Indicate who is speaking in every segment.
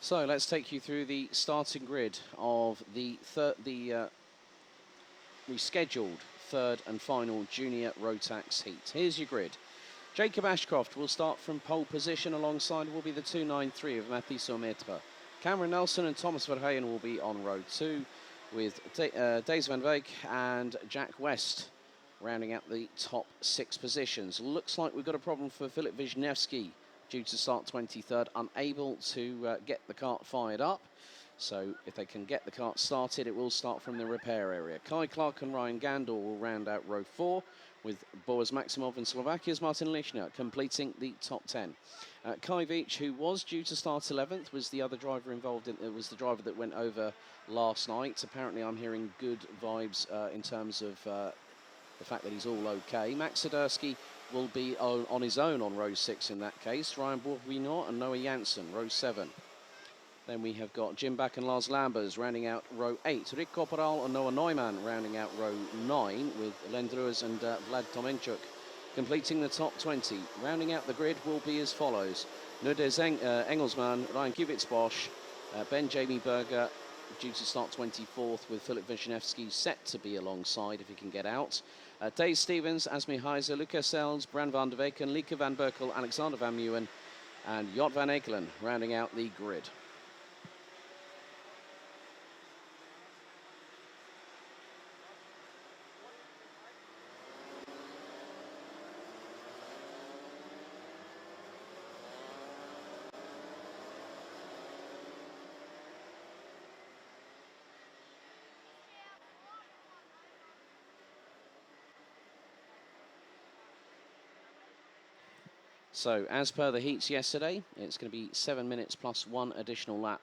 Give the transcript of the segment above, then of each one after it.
Speaker 1: So let's take you through the starting grid of the rescheduled third and final junior Rotax heat. Here's your grid. Jacob Ashcroft will start from pole position. Alongside will be the 293 of Mathieu Saumetre. Cameron Nelson and Thomas Verheyen will be on row 2, with Days van Wijk and Jack West rounding out the top 6 positions. Looks like we've got a problem for Filip Wisniewski, due to start 23rd, unable to get the kart fired up. So if they can get the kart started, it will start from the repair area. Kai Clark and Ryan Gandor will round out row 4, with Boris Maximov and Slovakia's Martin Lischner completing the top 10. Kai Veach, who was due to start 11th, was the other driver involved. It was the driver that went over last night. Apparently, I'm hearing good vibes in terms of the fact that he's all okay. Max Swiderski will be on his own on row 6 in that case. Ryan Bourguignon and Noah Janssen, row 7. Then we have got Jim Back and Lars Lambers rounding out row 8. Rick Kopperal and Noah Neumann rounding out row 9, with Len Druers and Vlad Tomenchuk completing the top 20. Rounding out the grid will be as follows. Nude Engelsman, Ryan Kubitz-Bosch, Ben Jamie Berger, due to start 24th, with Filip Wisniewski set to be alongside if he can get out. Dave Stevens, Asmi Heiser, Lucas Sells, Bran van der Weken, Lieke van Berkel, Alexander van Meeuwen, and Jot van Ekelen rounding out the grid. So, as per the heats yesterday, it's going to be 7 minutes plus 1 additional lap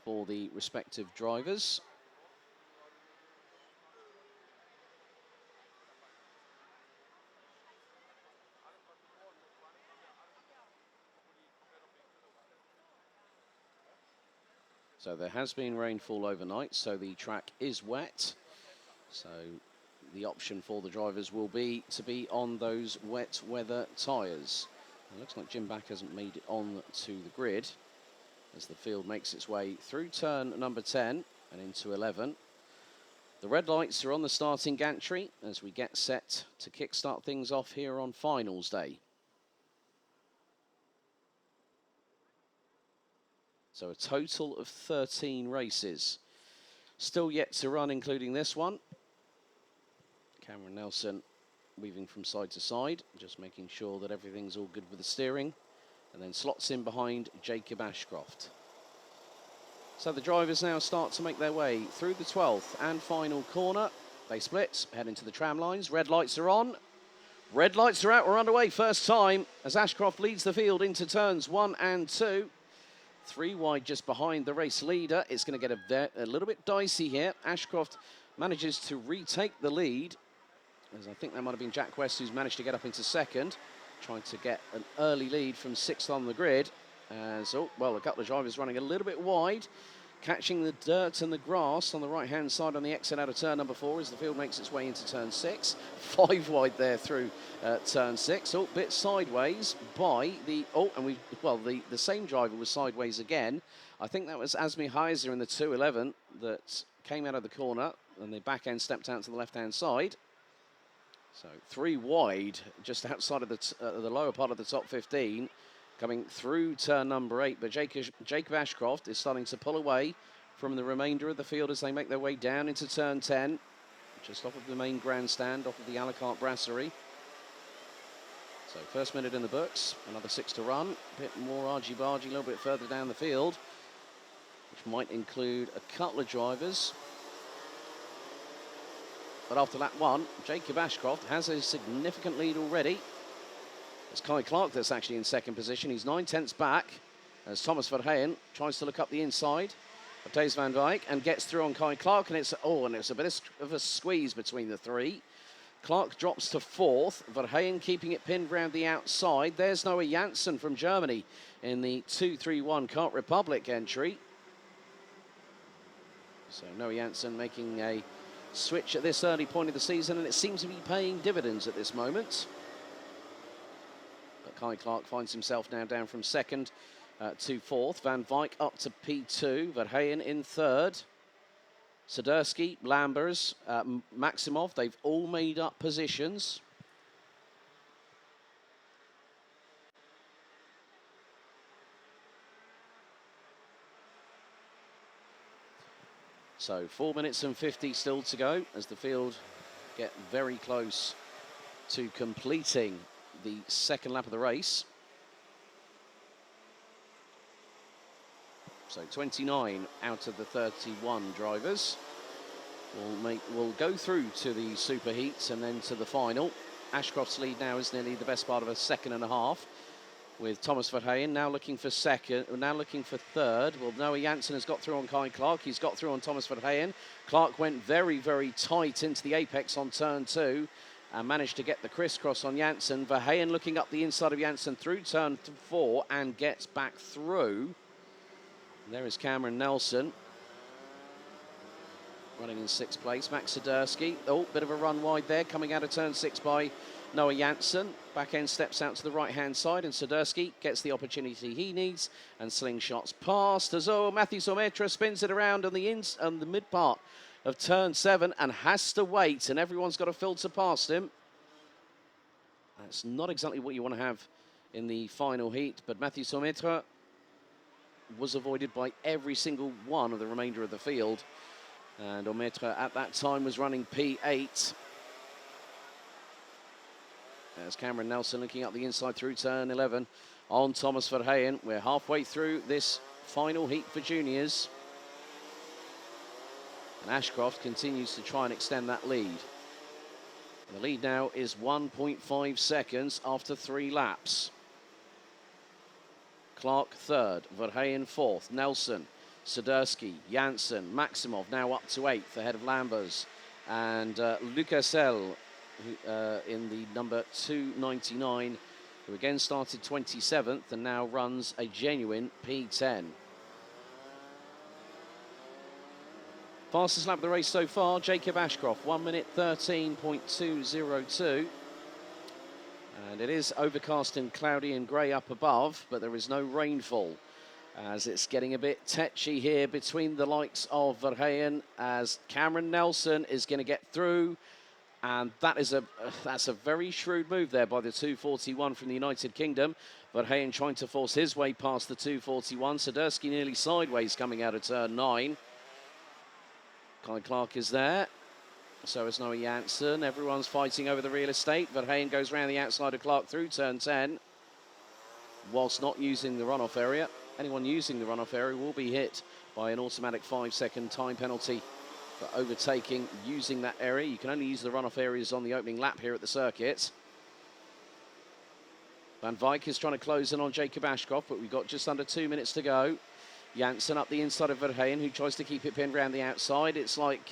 Speaker 1: for the respective drivers. So there has been rainfall overnight, so the track is wet. So the option for the drivers will be to be on those wet weather tyres. It looks like Jim Back hasn't made it on to the grid as the field makes its way through turn number 10 and into 11. The red lights are on the starting gantry as we get set to kickstart things off here on finals day. So a total of 13 races still yet to run, including this one. Cameron Nelson weaving from side to side, just making sure that everything's all good with the steering, and then slots in behind Jacob Ashcroft. So the drivers now start to make their way through the 12th and final corner. They split, head into the tram lines. Red lights are on. Red lights are out. We're underway first time as Ashcroft leads the field into turns 1 and 2. 3 wide just behind the race leader. It's going to get a little bit dicey here. Ashcroft manages to retake the lead, as I think that might have been Jack West who's managed to get up into second, trying to get an early lead from 6th on the grid. As, oh, well, a couple of drivers running a little bit wide, catching the dirt and the grass on the right-hand side on the exit out of turn number 4 as the field makes its way into turn 6. 5 wide there through turn 6. Oh, bit sideways by the... Oh, and the same driver was sideways again. I think that was Asmi Heiser in the 211 that came out of the corner, and the back end stepped out to the left-hand side. So 3 wide, just outside of the lower part of the top 15, coming through turn number 8. But Jacob Ashcroft is starting to pull away from the remainder of the field as they make their way down into turn 10, just off of the main grandstand, off of the a la carte brasserie. So first minute in the books, another 6 to run. A bit more argy-bargy a little bit further down the field, which might include a couple of drivers. But after lap 1, Jacob Ashcroft has a significant lead already. It's Kai Clark that's actually in second position. He's 9/10 back as Thomas Verheyen tries to look up the inside of Days van Wijk and gets through on Kai Clark. And it's a bit of a squeeze between the 3. Clark drops to 4th. Verheyen keeping it pinned round the outside. There's Noah Janssen from Germany in the 231 Kart Republic entry. So Noah Janssen making a switch at this early point of the season, and it seems to be paying dividends at this moment. But Kai Clark finds himself now down from second to fourth. Van Wyk up to P2. Verheyen in third. Swiderski, Lambers, Maximov, they've all made up positions. So 4 minutes and 50 still to go as the field get very close to completing the second lap of the race. So 29 out of the 31 drivers will go through to the superheats and then to the final. Ashcroft's lead now is nearly the best part of a second and a half, with Thomas Verheyen now looking for second, now looking for third. Well, Noah Janssen has got through on Kai Clark. He's got through on Thomas Verheyen. Clark went very, very tight into the apex on turn 2 and managed to get the crisscross on Janssen. Verheyen looking up the inside of Janssen through turn 4 and gets back through. And there is Cameron Nelson running in 6th place. Max Swiderski, oh, bit of a run wide there, coming out of turn 6 by Noah Janssen. Back end steps out to the right-hand side, and Swiderski gets the opportunity he needs, and slingshots past as Matthew Sometra spins it around on the mid part of turn 7 and has to wait, and everyone's got to filter past him. That's not exactly what you want to have in the final heat, but Matthew Sometra was avoided by every single one of the remainder of the field. And Ometra at that time was running P8. There's Cameron Nelson looking up the inside through turn 11 on Thomas Verheyen. We're halfway through this final heat for juniors. And Ashcroft continues to try and extend that lead. The lead now is 1.5 seconds after 3 laps. Clark third, Verheyen fourth, Nelson, Swiderski, Janssen, Maximov now up to 8th ahead of Lambers, and Lucasel in the number 299, who again started 27th and now runs a genuine P10. Fastest lap of the race so far, Jacob Ashcroft, 1 minute 13.202. And it is overcast and cloudy and grey up above, but there is no rainfall, as it's getting a bit tetchy here between the likes of Verheyen, as Cameron Nelson is going to get through, and that's a very shrewd move there by the 241 from the United Kingdom. Verheyen trying to force his way past the 241. Swiderski nearly sideways coming out of turn 9. Kai Clark is there. So is Noah Janssen. Everyone's fighting over the real estate. Verheyen goes around the outside of Clark through turn 10, whilst not using the runoff area. Anyone using the runoff area will be hit by an automatic 5-second time penalty for overtaking using that area. You can only use the runoff areas on the opening lap here at the circuit. Van Wyk is trying to close in on Jacob Ashcroft, but we've got just under 2 minutes to go. Janssen up the inside of Verheyen, who tries to keep it pinned around the outside. It's like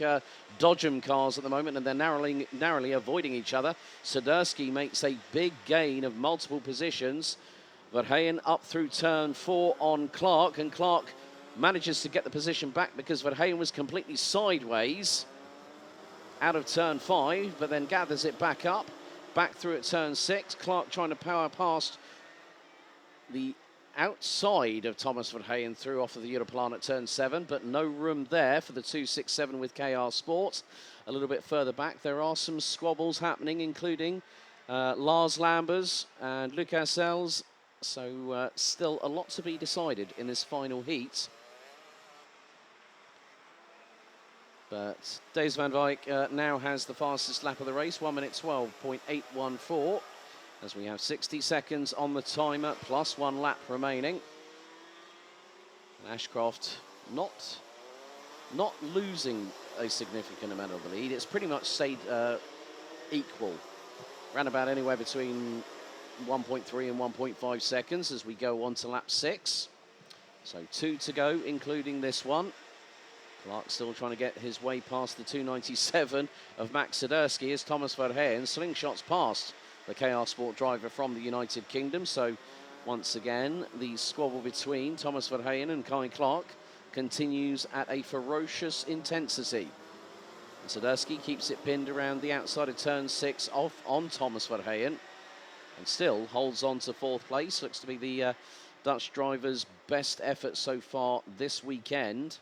Speaker 1: Dodgem cars at the moment, and they're narrowly avoiding each other. Swiderski makes a big gain of multiple positions. Verheyen up through turn 4 on Clark, and Clark manages to get the position back because Verheyen was completely sideways out of turn 5, but then gathers it back up, back through at turn 6. Clark trying to power past the outside of Thomas Verheyen through off of the Europlan at turn 7, but no room there for the 267 with KR Sport. A little bit further back, there are some squabbles happening, including Lars Lambers and Lucas Els. So still a lot to be decided in this final heat. But Daes van Wyk now has the fastest lap of the race, 1 minute 12.814. As we have 60 seconds on the timer, plus 1 lap remaining. And Ashcroft not losing a significant amount of the lead. It's pretty much stayed equal. Ran about anywhere between 1.3 and 1.5 seconds as we go on to lap 6. So 2 to go, including this one. Clark still trying to get his way past the 297 of Max Swiderski as Thomas Verheyen slingshots past the KR Sport driver from the United Kingdom. So once again, the squabble between Thomas Verheyen and Kai Clark continues at a ferocious intensity. And Swiderski keeps it pinned around the outside of turn 6 off on Thomas Verheyen and still holds on to 4th place. Looks to be the Dutch drivers' best effort so far this weekend.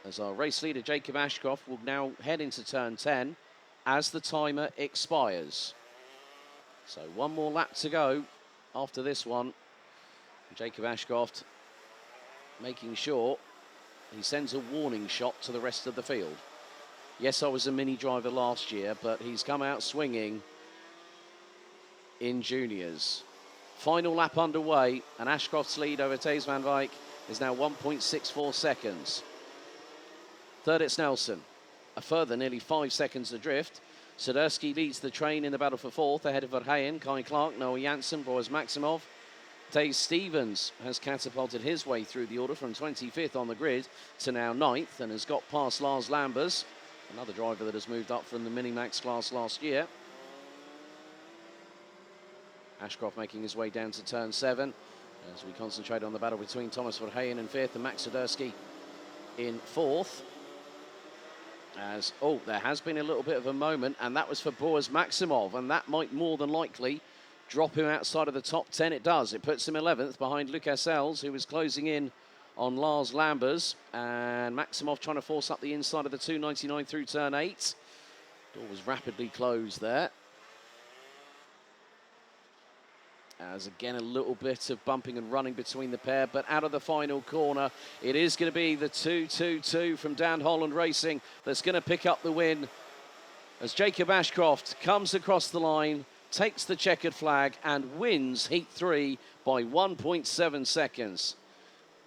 Speaker 1: As our race leader, Jacob Ashcroft, will now head into turn 10 as the timer expires. So one more lap to go after this one. Jacob Ashcroft making sure he sends a warning shot to the rest of the field. Yes, I was a mini driver last year, but he's come out swinging in juniors. Final lap underway, and Ashcroft's lead over Thijs van Wijk is now 1.64 seconds. Third, it's Nelson. A further nearly 5 seconds adrift. Sadurski leads the train in the battle for fourth, ahead of Verheyen, Kai Clark, Noah Janssen, Boris Maximov. Taze Stevens has catapulted his way through the order from 25th on the grid to now 9th and has got past Lars Lambers, another driver that has moved up from the Minimax class last year. Ashcroft making his way down to turn 7 as we concentrate on the battle between Thomas Verheyen in 5th and Max Sadurski in 4th. There has been a little bit of a moment, and that was for Boris Maximov, and that might more than likely drop him outside of the top 10. It does. It puts him 11th behind Lucas Els, who is closing in on Lars Lambers, and Maximov trying to force up the inside of the 299 through turn 8. Door was rapidly closed there. As again, a little bit of bumping and running between the pair, but out of the final corner, it is going to be the 222 from Dan Holland Racing that's going to pick up the win as Jacob Ashcroft comes across the line, takes the checkered flag and wins Heat 3 by 1.7 seconds.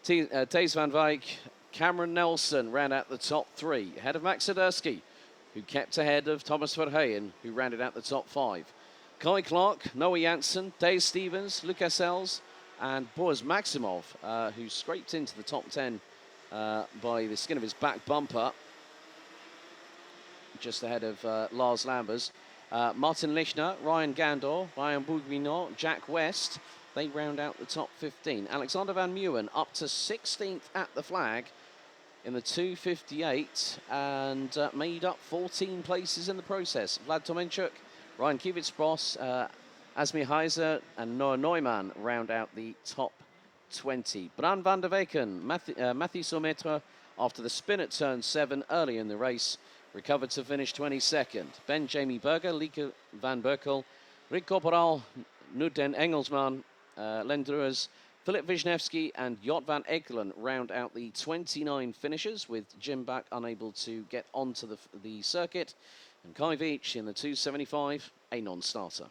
Speaker 1: Thijs van Wijk, Cameron Nelson ran out the top 3, ahead of Max Sadurski, who kept ahead of Thomas Verheyen, who rounded out the top 5. Kai Clark, Noah Janssen, Dave Stevens, Lucas Els, and Boris Maximov, who scraped into the top 10 by the skin of his back bumper, just ahead of Lars Lambers. Martin Lichner, Ryan Gandor, Ryan Bourguignon, Jack West, they round out the top 15. Alexander Van Meeuwen up to 16th at the flag in the 258 and made up 14 places in the process. Vlad Tomenchuk, Ryan Kivitz-Bros, Asmir Heiser and Noah Neumann round out the top 20. Bran van der Weken, Mathieu Sometre, after the spin at turn 7 early in the race, recovered to finish 22nd. Ben Jamie Berger, Lieke van Berkel, Rick Corporal, Nuden Engelsman, Len Druers, Philip Wisniewski and Jot van Ekelen round out the 29 finishers, with Jim Back unable to get onto the circuit. And Kai Veach in the 275, a non-starter.